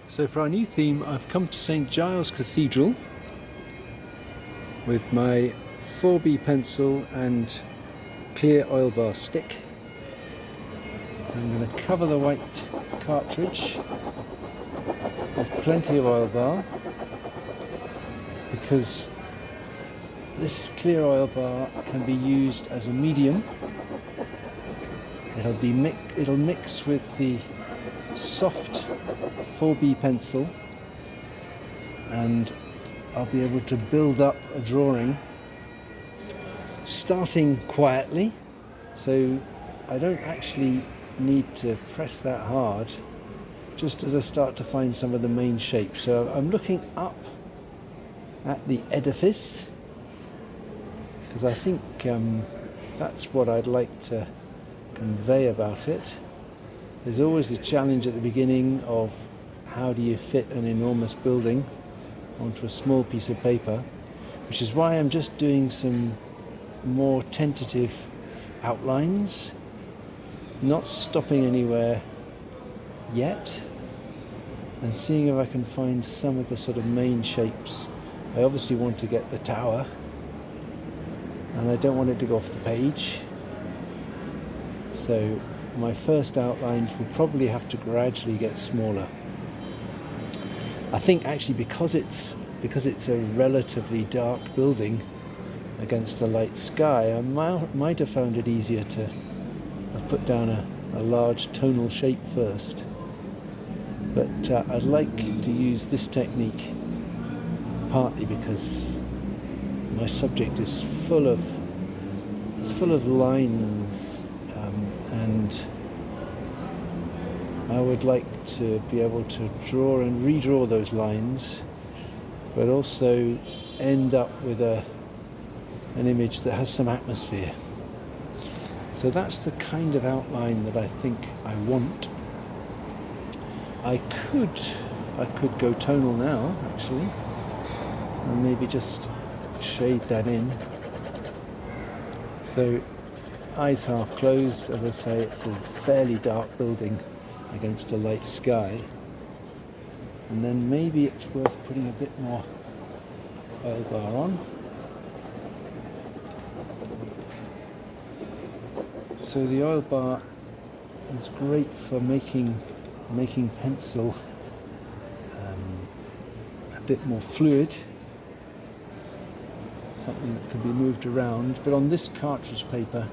So for our new theme, I've come to St Giles Cathedral with my 4B pencil and clear oil bar stick. I'm going to cover the white cartridge with plenty of oil bar because this clear oil bar can be used as a medium. It'll mix with the soft 4B pencil and I'll be able to build up a drawing starting quietly, so I don't actually need to press that hard just as I start to find some of the main shapes. So I'm looking up at the edifice because I think that's what I'd like to convey about it. There's always the challenge at the beginning of how do you fit an enormous building onto a small piece of paper, which is why I'm just doing some more tentative outlines, not stopping anywhere yet, and seeing if I can find some of the sort of main shapes. I obviously want to get the tower, and I don't want it to go off the page, so my first outlines will probably have to gradually get smaller. I think actually because it's a relatively dark building against a light sky, I might have found it easier to have put down a large tonal shape first. But I'd like to use this technique partly because my subject is full of lines, and I would like to be able to draw and redraw those lines, but also end up with an image that has some atmosphere. So that's the kind of outline that I think I want. I could go tonal now, actually, and maybe just shade that in. So eyes half closed. As I say, it's a fairly dark building against a light sky, and then maybe it's worth putting a bit more oil bar on. So the oil bar is great for making pencil a bit more fluid, something that can be moved around. But on this cartridge paper,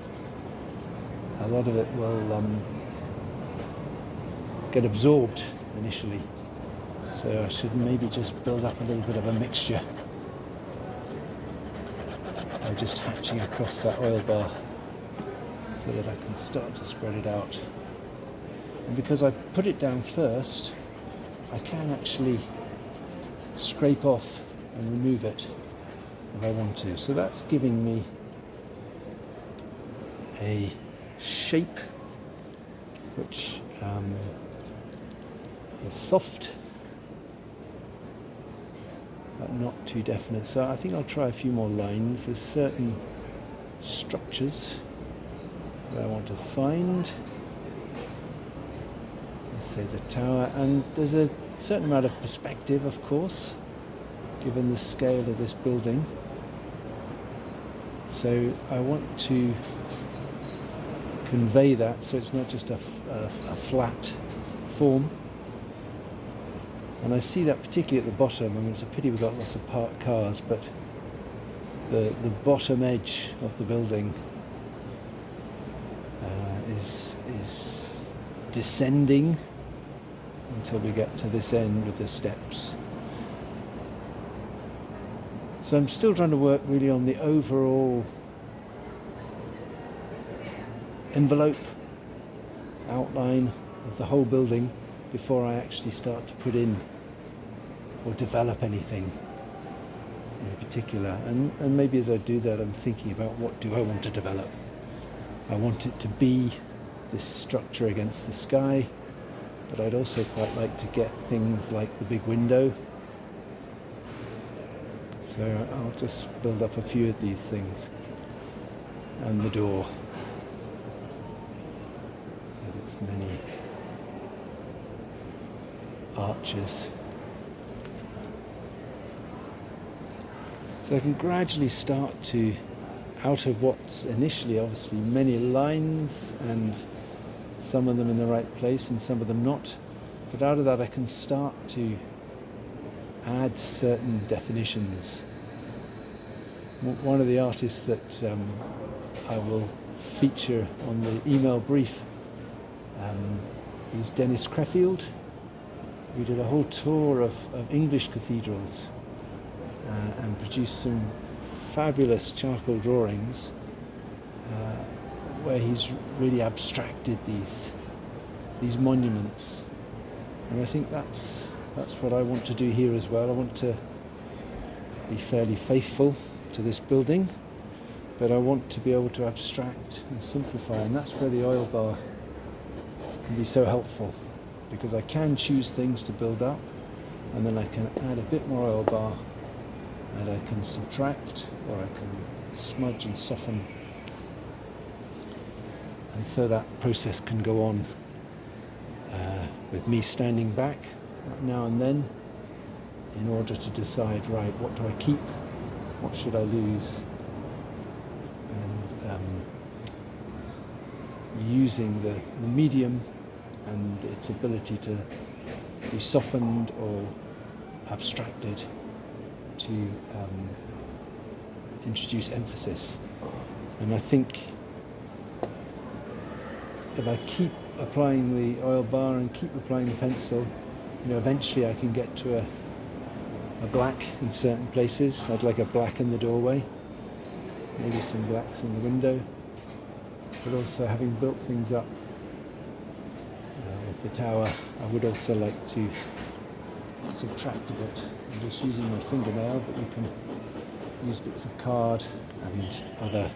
a lot of it will get absorbed initially. So I should maybe just build up a little bit of a mixture by just hatching across that oil bar so that I can start to spread it out. And because I put it down first, I can actually scrape off and remove it if I want to. So that's giving me a shape which is soft but not too definite. So I think I'll try a few more lines. There's certain structures that I want to find. Let's say the tower, and there's a certain amount of perspective, of course, given the scale of this building. So I want to convey that so it's not just a flat form. And I see that particularly at the bottom. I mean, it's a pity we've got lots of parked cars, but the bottom edge of the building is descending until we get to this end with the steps. So I'm still trying to work really on the overall envelope outline of the whole building before I actually start to put in or develop anything in particular. And maybe as I do that, I'm thinking about what do I want to develop. I want it to be this structure against the sky, but I'd also quite like to get things like the big window. So I'll just build up a few of these things, and the door with its many arches. So I can gradually start to, out of what's initially obviously many lines, and some of them in the right place and some of them not, but out of that I can start to add certain definitions. One of the artists that I will feature on the email brief is Dennis Creffield. We did a whole tour of English cathedrals and produced some fabulous charcoal drawings where he's really abstracted these monuments, and I think that's what I want to do here as well. I want to be fairly faithful to this building, but I want to be able to abstract and simplify, and that's where the oil bar can be so helpful, because I can choose things to build up and then I can add a bit more oil bar, and I can subtract, or I can smudge and soften, and so that process can go on with me standing back now and then in order to decide, right, what do I keep, what should I lose, and using the medium and its ability to be softened or abstracted to introduce emphasis. And I think if I keep applying the oil bar and keep applying the pencil, eventually I can get to a black in certain places. I'd like a black in the doorway, maybe some blacks in the window, but also, having built things up with the tower, I would also like to subtract a bit. I'm just using my fingernail, but you can use bits of card and other,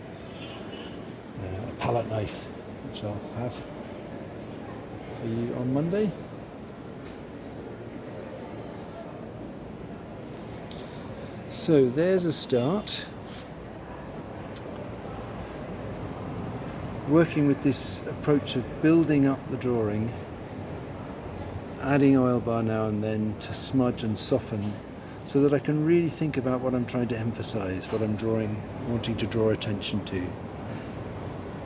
a palette knife, which I'll have for you on Monday. So there's a start. Working with this approach of building up the drawing, adding oil bar now and then to smudge and soften, so that I can really think about what I'm trying to emphasize, what I'm wanting to draw attention to.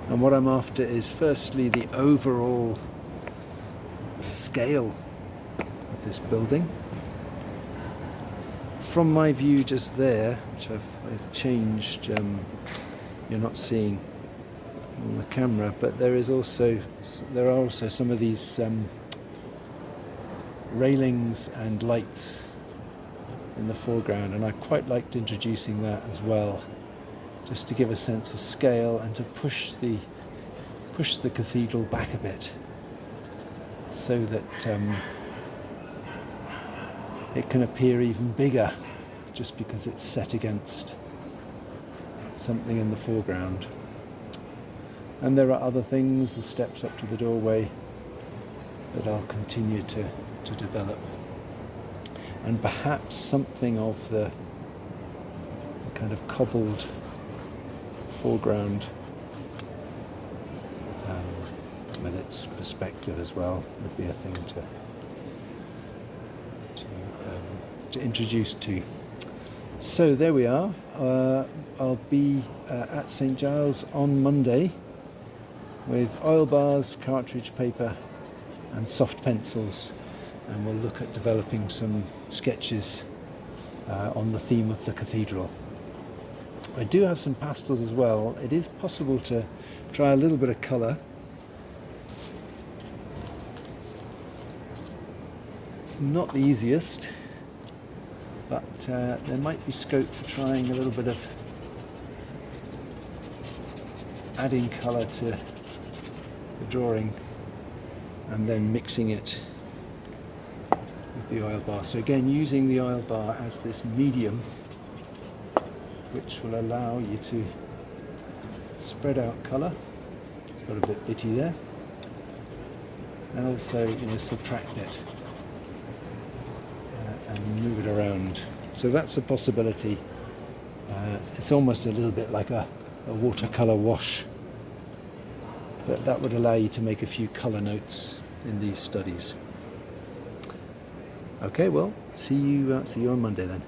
And what I'm after is firstly the overall scale of this building. From my view just there, which I've changed, you're not seeing on the camera, but there are also some of these railings and lights in the foreground, and I quite liked introducing that as well, just to give a sense of scale and to push the cathedral back a bit, so that it can appear even bigger just because it's set against something in the foreground. And there are other things, the steps up to the doorway, that I'll continue to develop, and perhaps something of the kind of cobbled foreground with its perspective as well would be a thing to introduce to. So there we are. I'll be at St. Giles on Monday with oil bars, cartridge paper and soft pencils, and we'll look at developing some sketches on the theme of the cathedral. I do have some pastels as well. It is possible to try a little bit of colour. It's not the easiest, but there might be scope for trying a little bit of adding colour to the drawing and then mixing it with the oil bar. So again, using the oil bar as this medium, which will allow you to spread out colour. It's got a bit bitty there, and also subtract it and move it around. So that's a possibility. It's almost a little bit like a watercolour wash, but that would allow you to make a few colour notes in these studies. Okay, well, see you on Monday then.